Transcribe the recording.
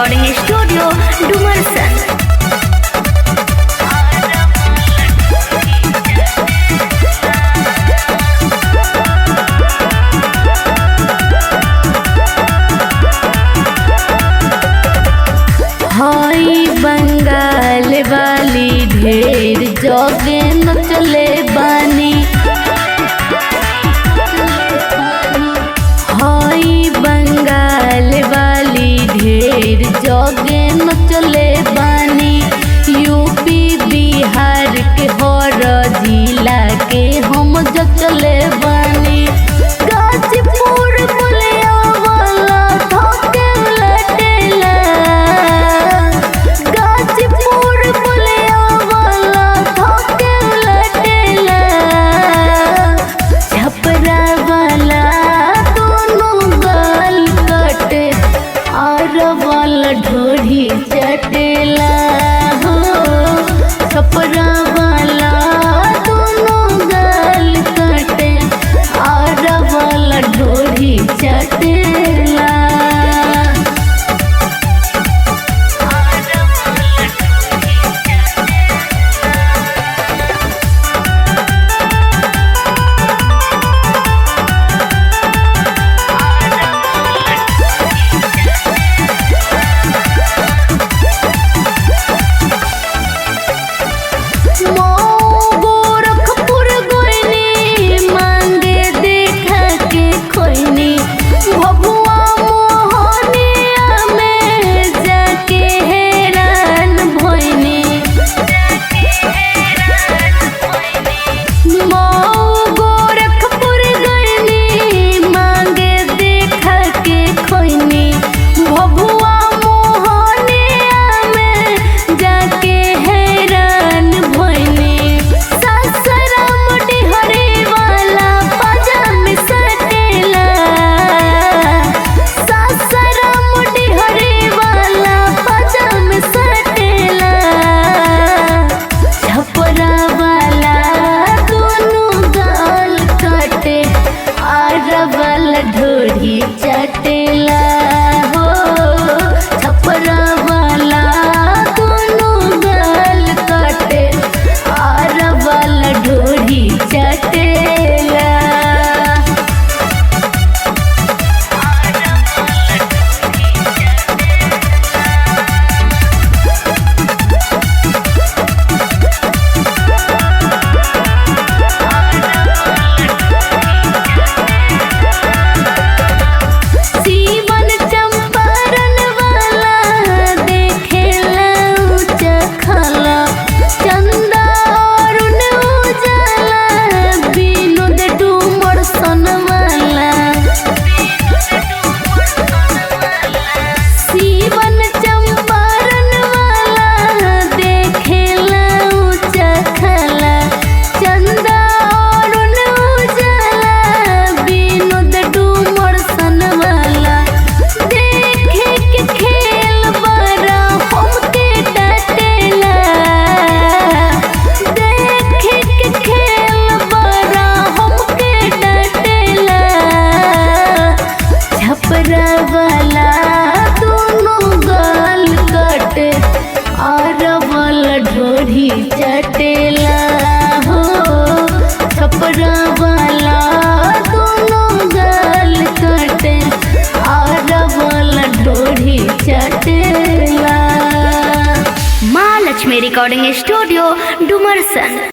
Recording studio डुमरसन। हाई बंगाल वाली ढेर जोगे नचले बानी, हाई बंगाल वाली ढेर जोगे नचले बानी। यूपी बिहार के हर जिला के हम जचले बानी। गाजीपुर बलिया वाला धोके लटेला, गाजीपुर बलिया वाला धोके लटेला। छपरा वाला दोनों गाल कटे और वाला ढोरी चटेला हो। छपरा वाला दोनों गाल कटे और वाला ढोरी चटेला। ढोरी चटेला हो। छपरा वाला दोनों गाल कटे और वाला ढोरी चटेला। छपरा वाला दोनों गाल कटे और वाला ढोरी चटेला हो। छपरा वाला दोनों गाल कटे और वाला ढोरी चटेला। माँ लक्ष्मी रिकॉर्डिंग स्टूडियो डुमरसन।